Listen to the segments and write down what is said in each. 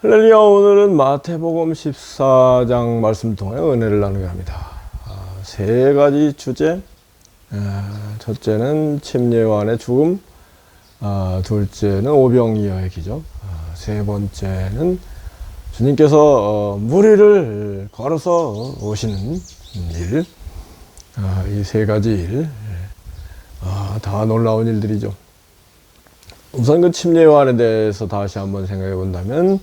할렐루야. 오늘은 마태복음 14장 말씀 통해 은혜를 나누게 합니다. 세 가지 주제. 첫째는 침례요한의 죽음, 둘째는 오병이어의 기적, 세 번째는 주님께서 무리를 걸어서 오시는 일. 이 세 가지 일, 다 놀라운 일들이죠. 우선 그 침례요한에 대해서 다시 한번 생각해 본다면,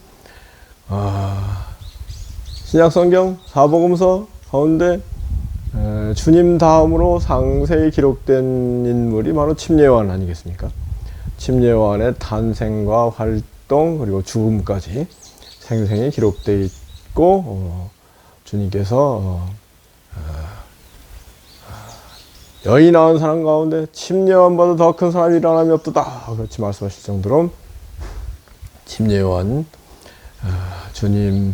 신약성경 사복음서 가운데 주님 다음으로 상세히 기록된 인물이 바로 침례요한 아니겠습니까? 침례요한의 탄생과 활동 그리고 죽음까지 생생히 기록되어 있고, 주님께서 여인 낳은 사람 가운데 침례요한보다 더 큰 사람이 일어남이 없도다, 그렇게 말씀하실 정도로 침례요한 주님의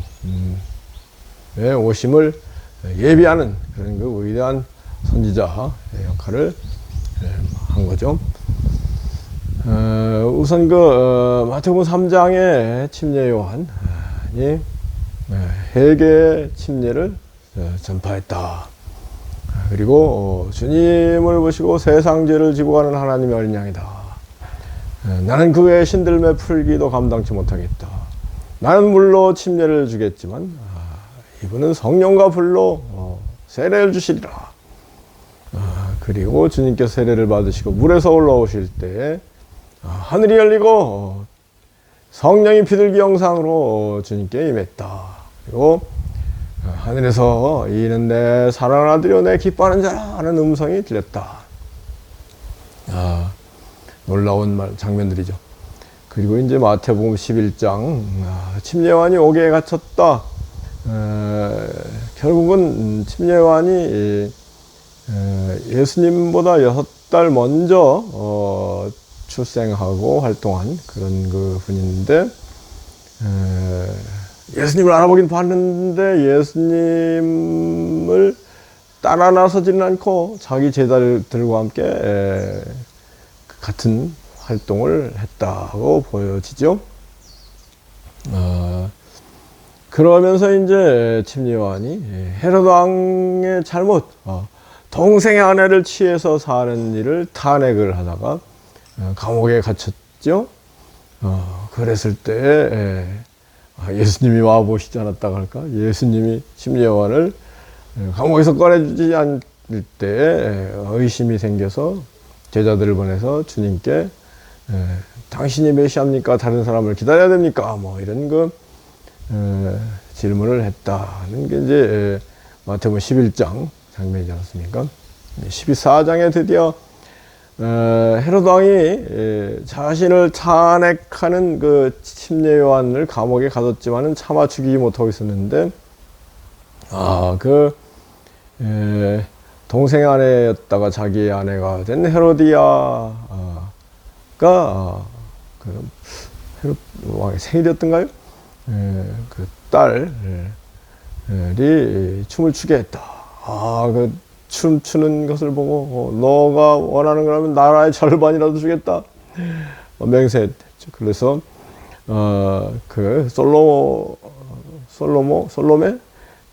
오심을 예비하는 그런 그 위대한 선지자의 역할을 한 거죠. 우선 그 마태복음 3장에 침례요한이 회개의 침례를 전파했다. 그리고 주님을 보시고 세상 죄를 지고 가는 하나님의 어린 양이다. 나는 그 외의 신들매 풀기도 감당치 못하겠다. 나는 물로 침례를 주겠지만 이분은 성령과 불로 세례를 주시리라. 그리고 주님께서 세례를 받으시고 물에서 올라오실 때에 하늘이 열리고 성령이 비둘기 형상으로 주님께 임했다. 그리고 하늘에서 이는 내 사랑하는 아들이요 내 기뻐하는 자라 하는 음성이 들렸다. 놀라운 장면들이죠. 그리고 이제 마태복음 11장 침례요한이 옥에 갇혔다. 결국은 침례요한이 예수님보다 6달 먼저 출생하고 활동한 그런 그 분인데, 예수님을 알아보긴 봤는데 예수님을 따라 나서지는 않고 자기 제자들과 함께 같은 활동을 했다고 보여지죠. 그러면서 이제 침례요한이 헤롯 왕의 잘못, 동생의 아내를 취해서 사는 일을 탄핵을 하다가 감옥에 갇혔죠. 그랬을 때 예수님이 와 보시지 않았다고 할까? 예수님이 침례요한을 감옥에서 꺼내주지 않을 때 의심이 생겨서 제자들을 보내서 주님께 당신이 메시아입니까? 다른 사람을 기다려야 됩니까? 뭐 이런 그 질문을 했다는 게 이제 마태복음 11장 장면이지 않습니까? 12사장에 드디어 헤롯 왕이 자신을 탄핵하는 그 침례요한을 감옥에 가뒀지만은 차마 죽이지 못하고 있었는데, 동생의 아내였다가 자기의 아내가 된 헤로디아가 그 헤롯 왕의 생일이었던가요? 그 딸이 춤을 추게 했다. 그 춤추는 것을 보고 너가 원하는 거라면 나라의 절반이라도 주겠다 맹세했죠. 그래서 그 솔로메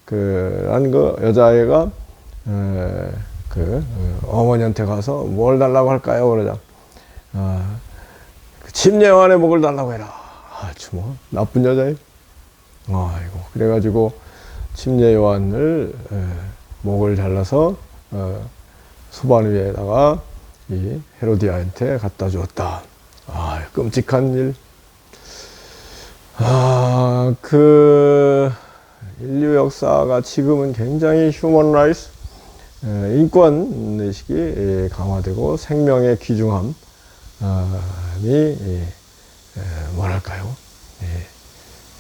그라는 그 여자애가 그 어머니한테 가서 뭘 달라고 할까요? 그러자 그 침례요한의 목을 달라고 해라. 아주 뭐 나쁜 여자애. 아이고, 그래가지고 침례요한을 목을 잘라서 소반 위에다가 이 헤로디아한테 갖다 주었다. 끔찍한 일. 그 인류 역사가 지금은 굉장히 휴먼 라이트, 인권 의식이 강화되고 생명의 귀중함이 뭐랄까요?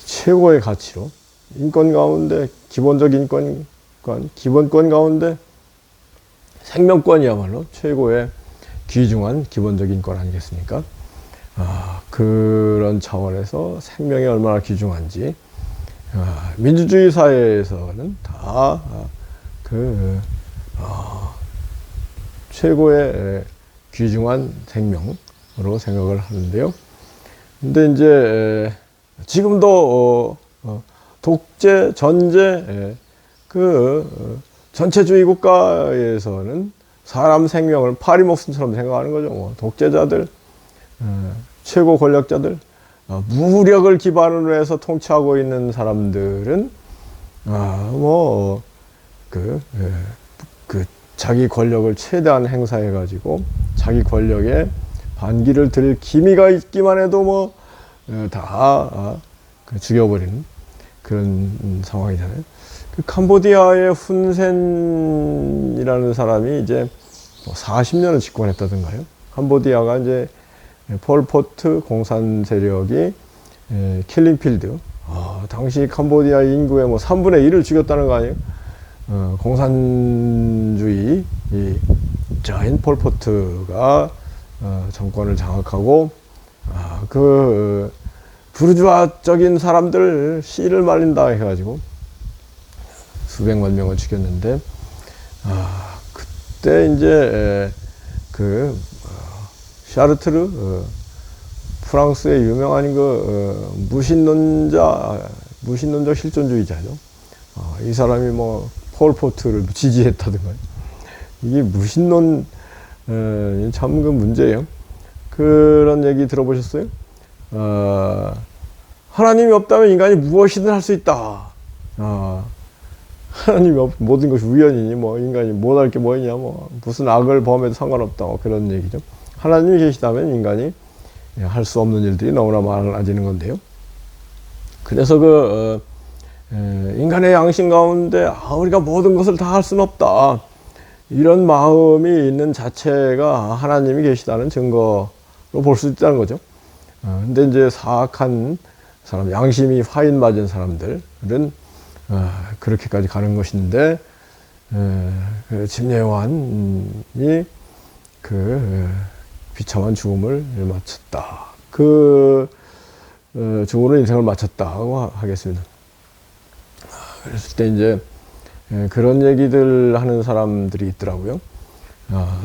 최고의 가치로 인권 가운데 기본적 기본권 가운데 생명권이야말로 최고의 귀중한 기본적 인권 아니겠습니까? 그런 차원에서 생명이 얼마나 귀중한지 민주주의 사회에서는 다 최고의 귀중한 생명으로 생각을 하는데요. 근데 이제 지금도 독재, 전제, 전체주의 국가에서는 사람 생명을 파리 목숨처럼 생각하는 거죠. 뭐 독재자들, 최고 권력자들, 무력을 기반으로 해서 통치하고 있는 사람들은 자기 권력을 최대한 행사해 가지고 자기 권력에 반기를 들 기미가 있기만 해도 다 죽여버리는 그런 상황이잖아요. 그 캄보디아의 훈센이라는 사람이 이제 40년을 집권했다던가요. 캄보디아가 이제 폴포트 공산 세력이 킬링필드, 당시 캄보디아 인구의 3분의 1을 죽였다는 거 아니에요? 공산주의 자인 폴포트가 정권을 장악하고 부르주아적인 사람들 씨를 말린다 해가지고 수백만 명을 죽였는데, 그때 이제 샤르트르, 프랑스의 유명한 무신론적 실존주의자죠. 이 사람이 폴포트를 지지했다든가. 이게 무신론, 참 문제예요. 그런 얘기 들어보셨어요? 하나님이 없다면 인간이 무엇이든 할 수 있다. 하나님이 모든 것이 우연이니 인간이 못할 게 뭐냐, 무슨 악을 범해도 상관없다, 그런 얘기죠. 하나님이 계시다면 인간이 할 수 없는 일들이 너무나 많아지는 건데요. 그래서 인간의 양심 가운데 우리가 모든 것을 다 할 수는 없다, 이런 마음이 있는 자체가 하나님이 계시다는 증거로 볼 수 있다는 거죠. 근데 이제 사악한 사람, 양심이 화인 맞은 사람들은 그렇게까지 가는 것인데, 침례요한이 비참한 죽음을 마쳤다. 죽음으로 인생을 마쳤다고 하겠습니다. 그랬을 때 이제 그런 얘기들 하는 사람들이 있더라고요.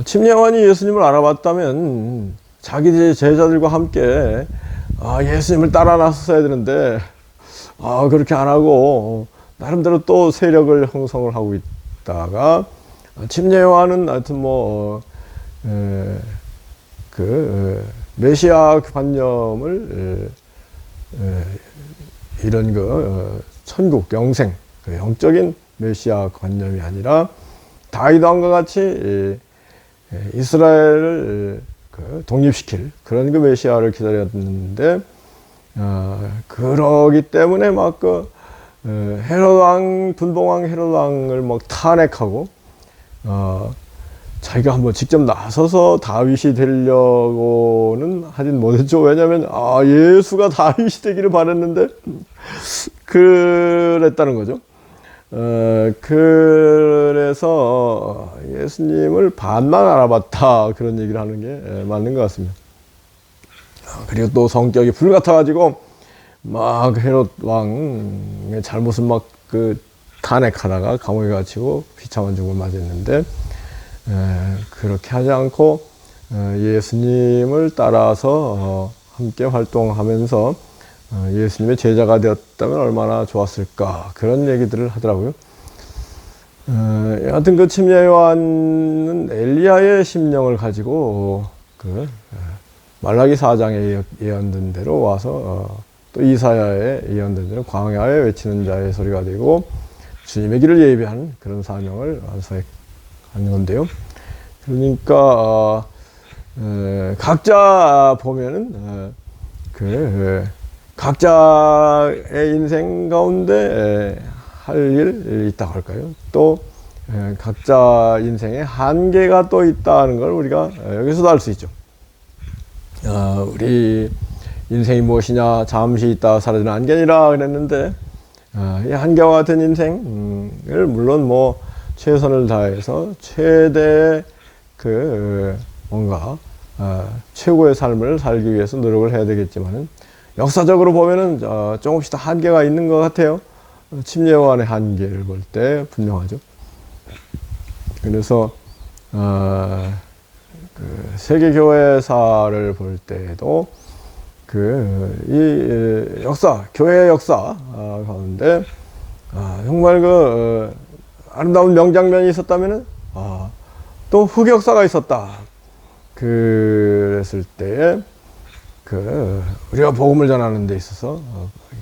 침례요한이 예수님을 알아봤다면 자기 제자들과 함께 예수님을 따라 나섰어야 되는데 그렇게 안 하고 나름대로 또 세력을 형성을 하고 있다가, 침례요한은 하여튼 메시아 관념을 이런 천국 영생, 영적인 메시아 관념이 아니라 다윗 왕과 같이 이스라엘을 독립시킬 그런 메시아를 기다렸는데, 그러기 때문에 헤롯 왕, 분봉왕 헤롯 왕을 탄핵하고 자기가 한번 직접 나서서 다윗이 되려고는 하진 못했죠. 왜냐하면 예수가 다윗이 되기를 바랬는데 그랬다는 거죠. 그래서 예수님을 반만 알아봤다, 그런 얘기를 하는 게 맞는 것 같습니다. 그리고 또 성격이 불같아가지고 헤롯 왕의 잘못을 탄핵하다가 감옥에 갇히고 비참한 죽음을 맞았는데, 그렇게 하지 않고 예수님을 따라서 함께 활동하면서 예수님의 제자가 되었다면 얼마나 좋았을까, 그런 얘기들을 하더라고요. 하여튼 침례요한은 엘리야의 심령을 가지고 말라기 4장에 예언된 대로 와서 또 이사야에 예언된 대로 광야에 외치는 자의 소리가 되고 주님의 길을 예비하는 그런 사명을 완수하는 건데요. 그러니까 각자 보면은 각자의 인생 가운데 할 일이 있다고 할까요? 또 각자 인생에 한계가 또 있다는 걸 우리가 여기서도 알 수 있죠. 우리 인생이 무엇이냐, 잠시 있다 사라지는 안개니라 그랬는데, 이 한계와 같은 인생을 물론 최선을 다해서 최대의 뭔가 최고의 삶을 살기 위해서 노력을 해야 되겠지만은, 역사적으로 보면은 조금씩 더 한계가 있는 것 같아요. 침례요한의 한계를 볼 때 분명하죠. 그래서 세계교회사를 볼 때에도 이 역사, 교회의 역사 가운데 정말 아름다운 명장면이 있었다면은 또 흑역사가 있었다. 그랬을 때에 우리가 복음을 전하는 데 있어서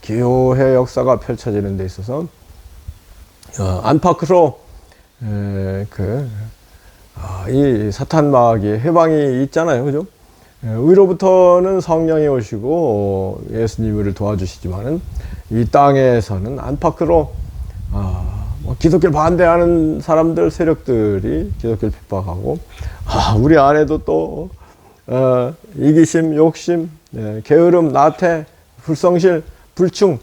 교회 역사가 펼쳐지는 데 있어서 안팎으로 이 사탄 마귀의 해방이 있잖아요, 그죠? 위로부터는 성령이 오시고 예수님이 우리를 도와주시지만은 이 땅에서는 안팎으로 기독교를 반대하는 사람들 세력들이 기독교를 핍박하고 우리 안에도 또 이기심, 욕심, 게으름, 나태, 불성실, 불충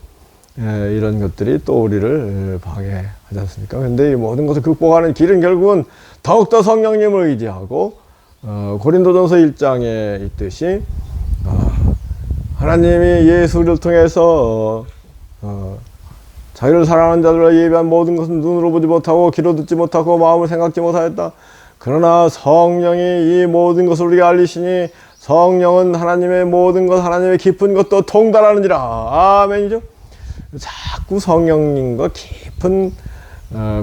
이런 것들이 또 우리를 방해하지 않습니까? 근데 이 모든 것을 극복하는 길은 결국은 더욱더 성령님을 의지하고 고린도전서 1장에 있듯이 하나님이 예수를 통해서 자기를 사랑하는 자들과 예비한 모든 것은 눈으로 보지 못하고 귀로 듣지 못하고 마음을 생각지 못하였다. 그러나 성령이 이 모든 것을 우리가 알리시니 성령은 하나님의 모든 것, 하나님의 깊은 것도 통달하는지라. 아멘이죠. 자꾸 성령님과 깊은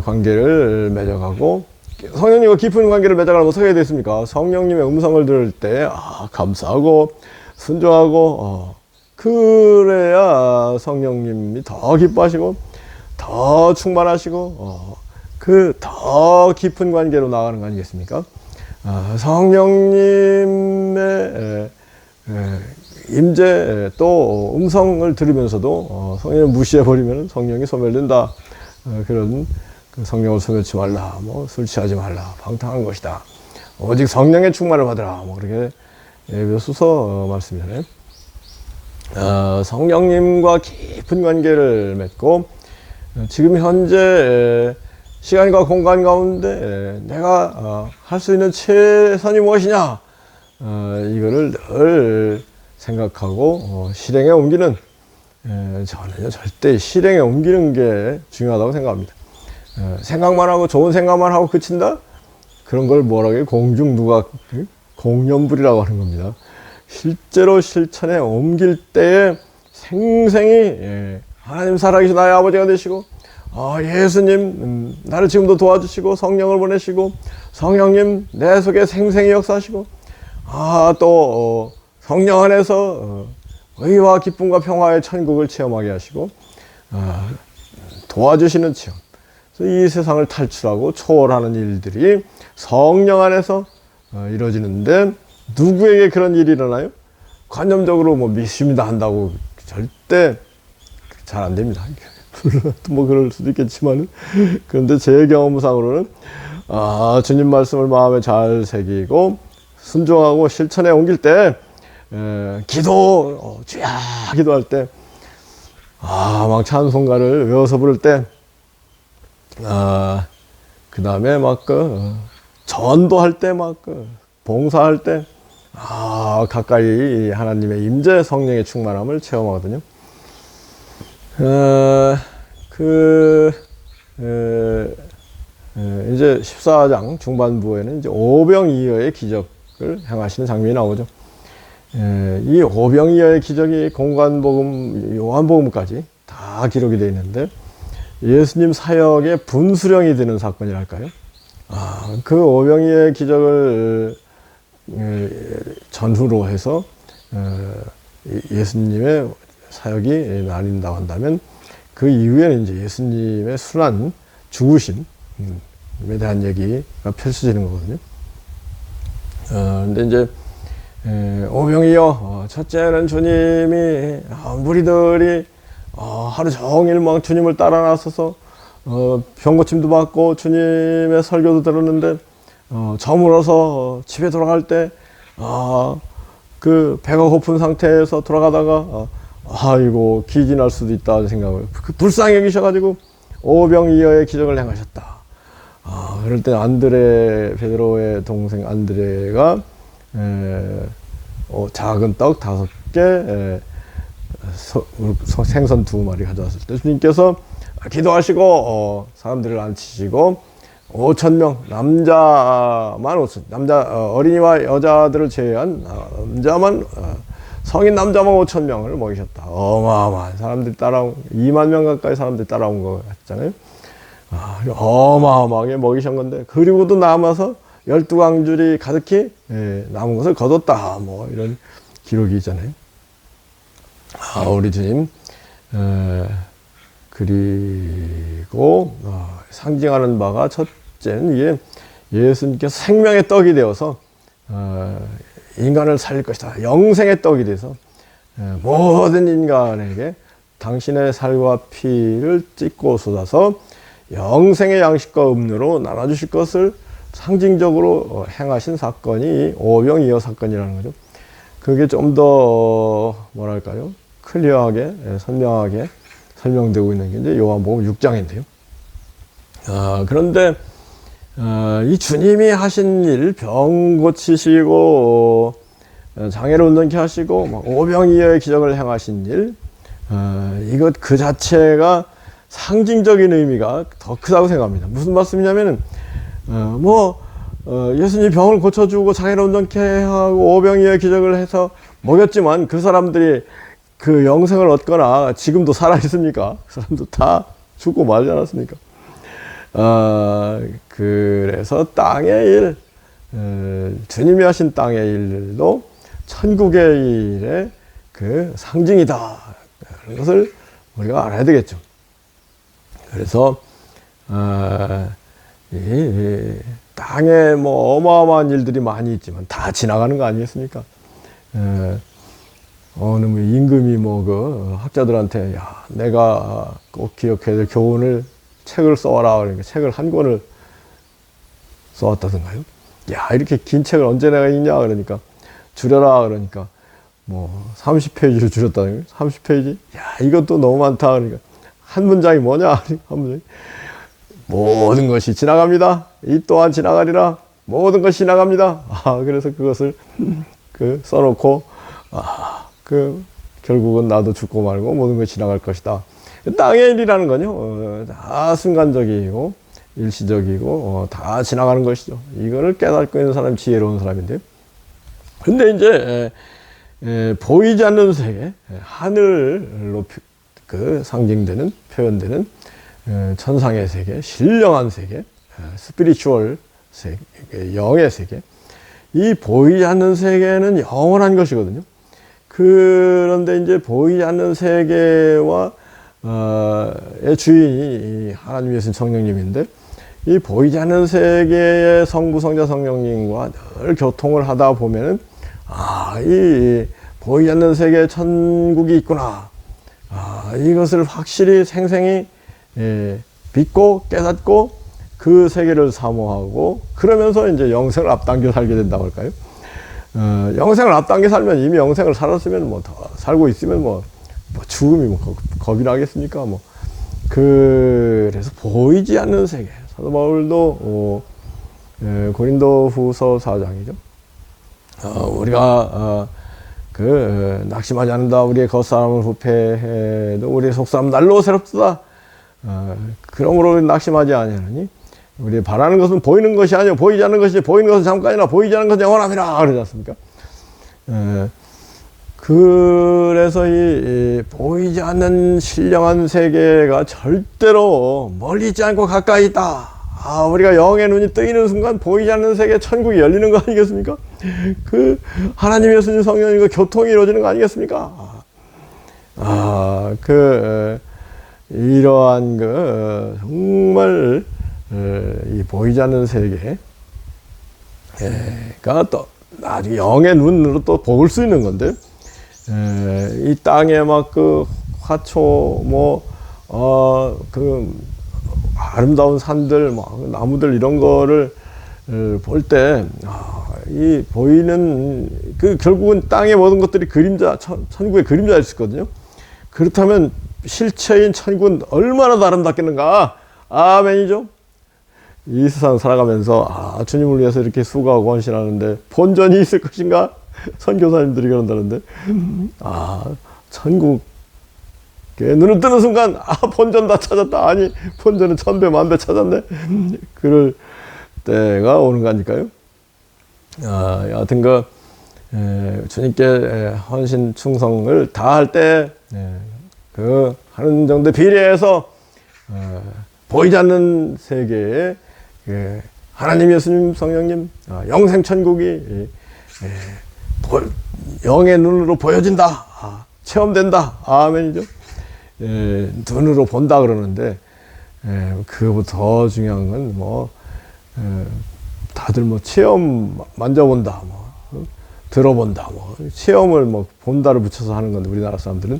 관계를 맺어가고, 성령님과 깊은 관계를 맺어가면 어떻게 됐습니까? 성령님의 음성을 들을 때 감사하고 순종하고 그래야 성령님이 더 기뻐하시고 더 충만하시고 더 깊은 관계로 나가는 거 아니겠습니까? 성령님의 임재 또 음성을 들으면서도 성령을 무시해버리면 성령이 소멸된다. 그런 성령을 소멸치 말라, 술 취하지 말라, 방탕한 것이다. 오직 성령의 충만을 받으라. 그렇게 에베소서 말씀이잖아요. 성령님과 깊은 관계를 맺고 지금 현재 시간과 공간 가운데 내가 할 수 있는 최선이 무엇이냐, 이거를 늘 생각하고 실행에 옮기는, 저는요 절대 실행에 옮기는 게 중요하다고 생각합니다. 생각만 하고 좋은 생각만 하고 그친다? 그런 걸 뭐라고 해요? 공연불이라고 하는 겁니다. 실제로 실천에 옮길 때에 생생히 하나님 살아계신 나의 아버지가 되시고 예수님 나를 지금도 도와주시고 성령을 보내시고 성령님 내 속에 생생히 역사하시고 또 성령 안에서 의와 기쁨과 평화의 천국을 체험하게 하시고 도와주시는 체험. 이 세상을 탈출하고 초월하는 일들이 성령 안에서 이루어지는데 누구에게 그런 일이 일어나요? 관념적으로 믿습니다 한다고 절대 잘 안 됩니다. 그럴 수도 있겠지만, 그런데 제 경험상으로는 주님 말씀을 마음에 잘 새기고 순종하고 실천에 옮길 때 주야 기도할 때 막 찬송가를 외워서 부를 때 그 다음에 전도할 때 봉사할 때 가까이 하나님의 임재 성령의 충만함을 체험하거든요. 이제 14장 중반부에는 이제 오병이어의 기적을 행하시는 장면이 나오죠. 이 오병이어의 기적이 공관복음, 요한복음까지 다 기록이 되어 있는데 예수님 사역의 분수령이 되는 사건이랄까요? 그 오병이어의 기적을 전후로 해서 예수님의 사역이 나뉜다고 한다면 그 이후에는 이제 예수님의 순환, 죽으심에 대한 얘기가 펼쳐지는 거거든요. 근데 이제 오병이어 첫째는 주님이 무리들이 하루 종일 막 주님을 따라 나서서 병고침도 받고 주님의 설교도 들었는데 저물어서 집에 돌아갈 때 그 배가 고픈 상태에서 돌아가다가 아이고 기진할 수도 있다 생각을 불쌍히 여기셔가지고 오병이어의 기적을 행하셨다. 그럴 때 베드로의 동생 안드레가 작은 떡 5개 생선 2마리 가져왔을 때 주님께서 기도하시고 사람들을 앉히시고 5,000명 어린이와 여자들을 제외한 남자만 성인 남자만 5천 명을 먹이셨다. 어마어마한 사람들이 따라온, 2만 명 가까이 사람들이 따라온 거 같잖아요. 어마어마하게 먹이신 건데, 그리고도 남아서 12광줄이 가득히 남은 것을 거뒀다. 뭐 이런 기록이 있잖아요. 우리 주님. 그리고 상징하는 바가, 첫째는 이게 예수님께서 생명의 떡이 되어서 인간을 살릴 것이다. 영생의 떡이 돼서 모든 인간에게 당신의 살과 피를 찢고 쏟아서 영생의 양식과 음료로 나눠주실 것을 상징적으로 행하신 사건이 오병이어 사건이라는 거죠. 그게 좀 더 뭐랄까요, 클리어하게, 선명하게 설명되고 있는 게 이제 요한복음 6장인데요. 그런데 이 주님이 하신 일, 병 고치시고 장애를 온전케 하시고 오병이어의 기적을 행하신 일, 이것 그 자체가 상징적인 의미가 더 크다고 생각합니다. 무슨 말씀이냐면은 예수님이 병을 고쳐주고 장애를 온전케 하고 오병이어의 기적을 해서 먹였지만 그 사람들이 그 영생을 얻거나 지금도 살아있습니까? 그 사람도 다 죽고 말지 않았습니까? 그래서 땅의 일, 주님이 하신 땅의 일도 천국의 일의 그 상징이다. 그런 것을 우리가 알아야 되겠죠. 그래서 이 땅에 뭐 어마어마한 일들이 많이 있지만 다 지나가는 거 아니겠습니까? 어느 임금이 학자들한테, 야, 내가 꼭 기억해야 될 교훈을, 책을 써와라. 그러니까 책을 한 권을 써왔다던가요? 야, 이렇게 긴 책을 언제 내가 읽냐? 그러니까 줄여라. 그러니까 30페이지로 줄였다는 거예요. 30페이지? 야, 이것도 너무 많다. 그러니까 한 문장이 뭐냐? 한 문장이. 모든 것이 지나갑니다. 이 또한 지나가리라. 모든 것이 지나갑니다. 그래서 그것을 써놓고, 결국은 나도 죽고 말고 모든 것이 지나갈 것이다. 땅의 일이라는 건요, 다 순간적이고, 일시적이고, 다 지나가는 것이죠. 이거를 깨닫고 있는 사람이 지혜로운 사람인데요. 근데 이제, 보이지 않는 세계, 하늘로 상징되는, 표현되는 천상의 세계, 신령한 세계, 스피리추얼 세계, 영의 세계. 이 보이지 않는 세계는 영원한 것이거든요. 그런데 이제 보이지 않는 세계와 의 주인이 하나님, 예수님, 성령님인데, 이 보이지 않는 세계의 성부, 성자, 성령님과 늘 교통을 하다 보면은, 이 보이지 않는 세계에 천국이 있구나. 이것을 확실히 생생히 믿고 깨닫고 그 세계를 사모하고, 그러면서 이제 영생을 앞당겨 살게 된다고 할까요? 영생을 앞당겨 살면, 이미 영생을 살았으면 더 살고 있으면 죽음이 겁이 나겠습니까? 그래서 보이지 않는 세계. 사도 바울도 고린도 후서 4장이죠. 우리가 낙심하지 않는다. 우리의 겉사람을 부패해도 우리의 속사람 날로 새롭다. 그러므로 낙심하지 아니하느니 우리 바라는 것은 보이는 것이 아니요 보이지 않는 것이, 보이는 것은 잠깐이나 보이지 않는 것은 영원함이라 그러지 않습니까? 그래서 이 보이지 않는 신령한 세계가 절대로 멀리 있지 않고 가까이 있다. 우리가 영의 눈이 뜨이는 순간 보이지 않는 세계 천국이 열리는 거 아니겠습니까? 하나님, 예수님, 성령님과 교통이 이루어지는 거 아니겠습니까? 이러한 정말 이 보이지 않는 세계가 또 나중에 영의 눈으로 또 볼 수 있는 건데, 이 땅에 화초 아름다운 산들, 나무들 이런 거를 볼 때, 이 보이는 결국은 땅의 모든 것들이 그림자, 천국의 그림자일 수 있거든요. 그렇다면 실체인 천국은 얼마나 아름답겠는가? 아멘이죠. 이 세상 살아가면서 주님을 위해서 이렇게 수고하고 헌신하는데 본전이 있을 것인가? 선교사님들이 그런다는데, 천국에 눈을 뜨는 순간 본전 다 찾았다. 아니, 본전은 천배 만배 찾았네. 그럴 때가 오는 거 아닐까요? 여하튼 주님께 헌신 충성을 다할 때 그 하는 정도 비례해서 보이지 않는 세계에 하나님, 예수님, 성령님, 영생 천국이 영의 눈으로 보여진다, 체험된다. 아멘이죠. 눈으로 본다 그러는데 그보다 더 중요한 건 뭐 다들 뭐 체험 만져본다, 뭐 들어본다, 뭐 체험을 뭐 본다를 붙여서 하는 건데, 우리나라 사람들은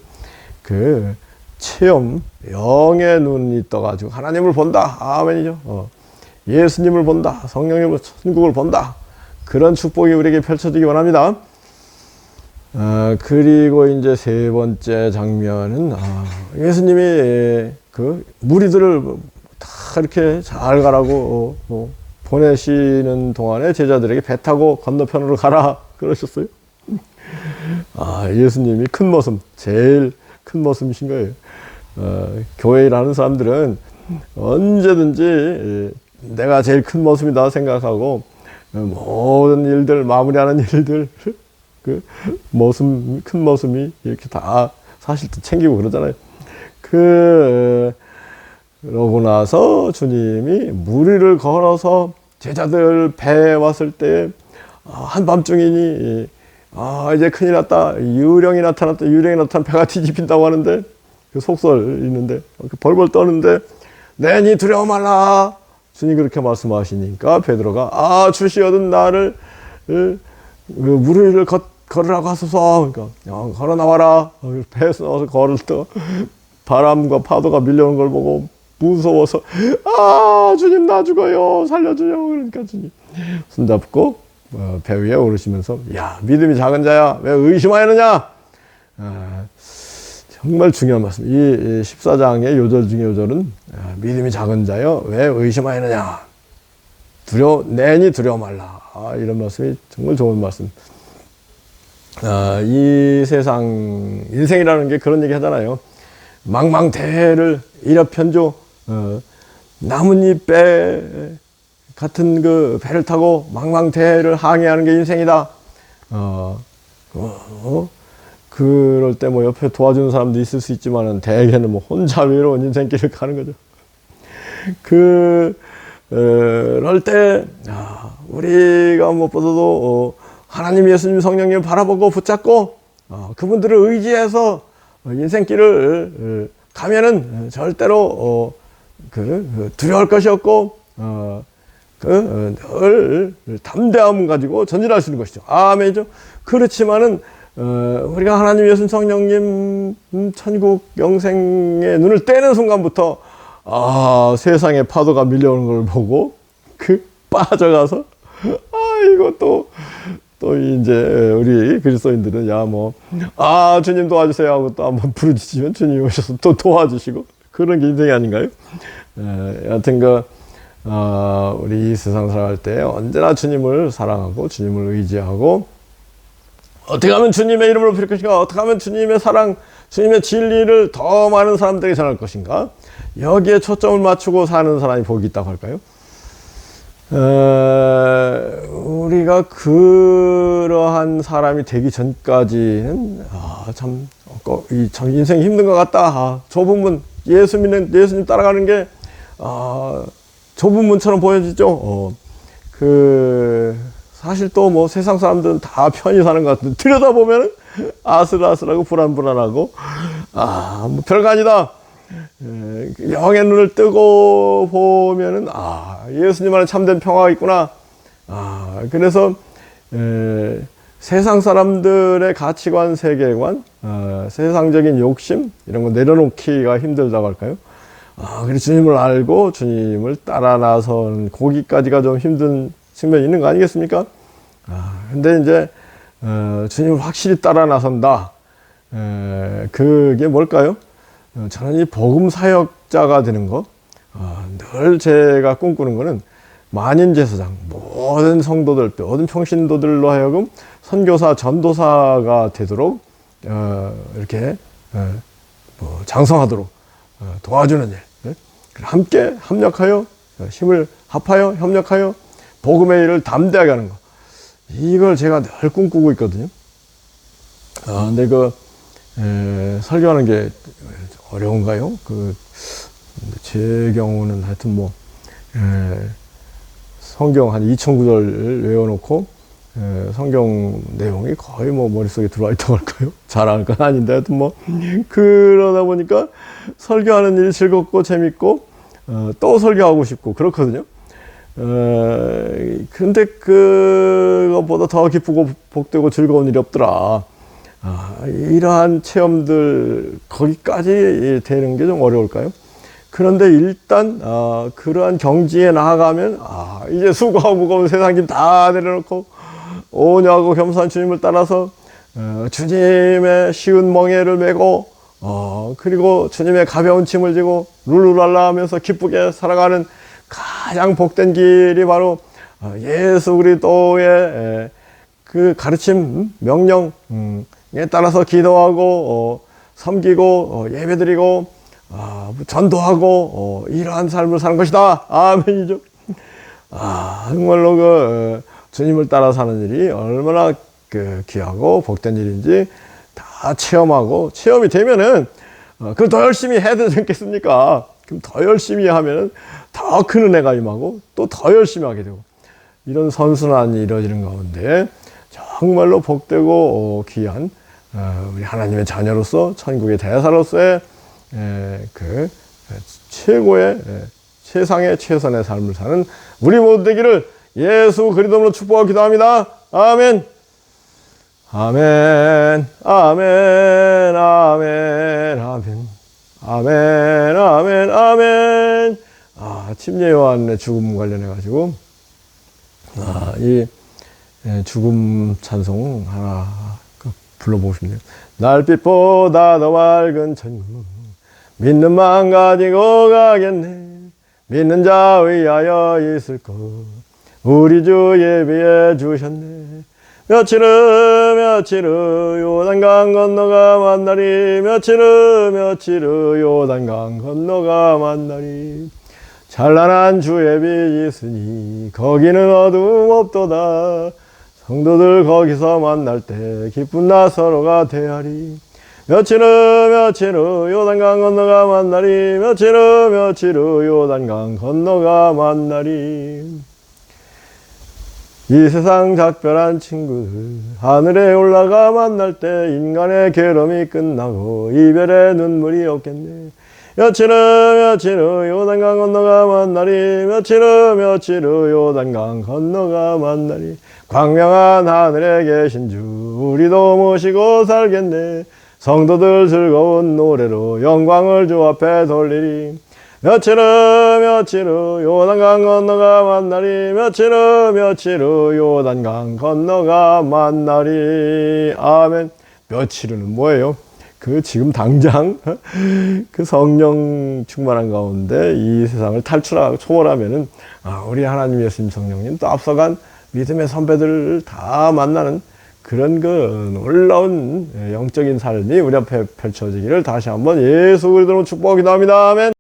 그 체험, 영의 눈이 떠가지고 하나님을 본다. 아멘이죠. 예수님을 본다, 성령님을, 천국을 본다. 그런 축복이 우리에게 펼쳐지기 원합니다. 그리고 이제 세 번째 장면은 예수님이 그 무리들을 다 이렇게 잘 가라고 보내시는 동안에 제자들에게 배 타고 건너편으로 가라 그러셨어요. 예수님이 큰 모습, 제일 큰 모습이신 거예요. 교회 일하는 사람들은 언제든지 내가 제일 큰 모습이다 생각하고 모든 일들, 마무리하는 일들, 그 모습, 큰 모습이 이렇게 다 사실 또 챙기고 그러잖아요. 그러고 나서 주님이 무리를 걸어서 제자들 배에 왔을 때 한밤중이니 이제 큰일 났다, 유령이 나타났다, 유령이 나타나면 배가 뒤집힌다고 하는데, 그 속설 있는데 벌벌 떠는데 내니 두려워 말라. 주님 그렇게 말씀하시니까 베드로가 주시 얻은 나를 무리를 걸으라고 하소서. 그러니까 걸어 나와라. 배에서 나와서 걸을 때 바람과 파도가 밀려오는 걸 보고 무서워서 주님 나 죽어요, 살려줘요. 그러니까 주님 손잡고 배 위에 오르시면서 야, 믿음이 작은 자야, 왜 의심하였느냐. 정말 중요한 말씀. 이 14장의 요절 중에 요절은 믿음이 작은 자여 왜 의심하였느냐, 내니 두려워 말라. 이런 말씀이 정말 좋은 말씀. 이 세상, 인생이라는 게 그런 얘기 하잖아요. 망망대해를 일합편조, 나뭇잎 배 같은 그 배를 타고 망망대해를 항해하는 게 인생이다. 그럴 때 뭐 옆에 도와주는 사람도 있을 수 있지만은 대개는 뭐 혼자 외로운 인생길을 가는 거죠. 그럴 때 우리가 무엇보다도 하나님, 예수님, 성령님을 바라보고 붙잡고 그분들을 의지해서 인생길을 가면은 절대로 두려울 것이 없고 늘 담대함 가지고 전진할 수 있는 것이죠. 아멘이죠. 그렇지만은 우리가 하나님, 예수님, 성령님, 천국, 영생의 눈을 떼는 순간부터 세상에 파도가 밀려오는 걸 보고 빠져가서 이거 또 이제 우리 그리스도인들은 주님 도와주세요 하고 또 한번 부르짖으면 주님이 오셔서 또 도와주시고, 그런 게 인생이 아닌가요? 여하튼 우리 이 세상 살아갈 때 언제나 주님을 사랑하고 주님을 의지하고, 어떻게 하면 주님의 이름을 높일 것인가, 어떻게 하면 주님의 사랑, 주님의 진리를 더 많은 사람들에게 전할 것인가, 여기에 초점을 맞추고 사는 사람이 복이 있다고 할까요? 우리가 그러한 사람이 되기 전까지는 참 인생이 힘든 것 같다. 좁은 문, 예수님 따라가는 게 좁은 문처럼 보여지죠. 사실 또 뭐 세상 사람들은 다 편히 사는 것 같은데, 들여다보면 아슬아슬하고 불안불안하고 뭐 별거 아니다. 영의 눈을 뜨고 보면은 예수님 안에 참된 평화가 있구나. 그래서 세상 사람들의 가치관, 세계관, 세상적인 욕심 이런 거 내려놓기가 힘들다고 할까요? 그래서 주님을 알고 주님을 따라 나선 거기까지가 좀 힘든 측면이 있는 거 아니겠습니까? 근데 이제 주님을 확실히 따라 나선다. 그게 뭘까요? 저는 이 복음 사역자가 되는 거, 늘 제가 꿈꾸는 거는 만인제사장, 모든 성도들, 모든 평신도들로 하여금 선교사, 전도사가 되도록 이렇게 장성하도록 도와주는 일, 함께 협력하여 힘을 합하여 협력하여 복음의 일을 담대하게 하는 거. 이걸 제가 늘 꿈꾸고 있거든요. 근데 설교하는 게 어려운가요? 제 경우는 하여튼 성경 한 2,000구절 외워놓고, 성경 내용이 거의 머릿속에 들어와 있다고 할까요? 잘할 건 아닌데, 하여튼 그러다 보니까 설교하는 일이 즐겁고 재밌고, 또 설교하고 싶고, 그렇거든요. 근데 그것보다 더 기쁘고 복되고 즐거운 일이 없더라. 이러한 체험들, 거기까지 되는 게 좀 어려울까요? 그런데 일단, 그러한 경지에 나아가면, 이제 수고하고 무거운 세상 짐 다 내려놓고, 온유하고 겸손한 주님을 따라서, 주님의 쉬운 멍에를 메고, 그리고 주님의 가벼운 짐을 지고, 룰루랄라 하면서 기쁘게 살아가는 가장 복된 길이 바로, 예수 그리스도의 그 가르침, 명령에 따라서 기도하고, 섬기고, 예배드리고, 전도하고, 이러한 삶을 사는 것이다. 아멘이죠. 정말로 주님을 따라 사는 일이 얼마나 귀하고 복된 일인지 다 체험하고, 체험이 되면은, 그걸 더 열심히 해야 되지 않겠습니까? 그럼 더 열심히 하면은 더 큰 은혜가 임하고, 또 더 열심히 하게 되고, 이런 선순환이 이루어지는 가운데, 정말로 복되고 귀한, 우리 하나님의 자녀로서, 천국의 대사로서의 최고의, 세상의 최선의 삶을 사는 우리 모두 되기를 예수 그리스도로 축복하고 기도합니다. 아멘. 아멘. 아멘. 아멘. 아멘. 아멘. 아멘. 아멘. 침례 요한의 죽음 관련해가지고, 이 죽음 찬송 하나 불러보고 싶네요. 날빛보다 더 밝은 천국, 믿는 마음 가지고 가겠네. 믿는 자 위하여 있을 것, 우리 주 예비해 주셨네. 며칠 후 요단강 건너가 만나리. 며칠 후 요단강 건너가 만나리. 찬란한 주의 빛이 있으니 거기는 어두움 없도다. 성도들 거기서 만날 때 기쁜 나 서로가 대하리. 며칠 후 요단강 건너가 만나리. 며칠 후 요단강 건너가 만나리. 이 세상 작별한 친구들 하늘에 올라가 만날 때 인간의 괴로움이 끝나고 이별의 눈물이 없겠네. 며칠 후 요단강 건너가 만나리. 며칠 후 요단강 건너가 만나리. 광명한 하늘에 계신 주 우리도 모시고 살겠네. 성도들 즐거운 노래로 영광을 주 앞에 돌리리. 며칠 후 요단강 건너가 만나리. 며칠 후 요단강 건너가 만나리. 아멘. 며칠 후는 뭐예요? 지금 당장 성령 충만한 가운데 이 세상을 탈출하고 초월하면은, 우리 하나님 예수님 성령님 또 앞서간 믿음의 선배들을 다 만나는 그런 놀라운 영적인 삶이 우리 앞에 펼쳐지기를 다시 한번 예수 그리스도로 축복하기도 합니다. 아멘.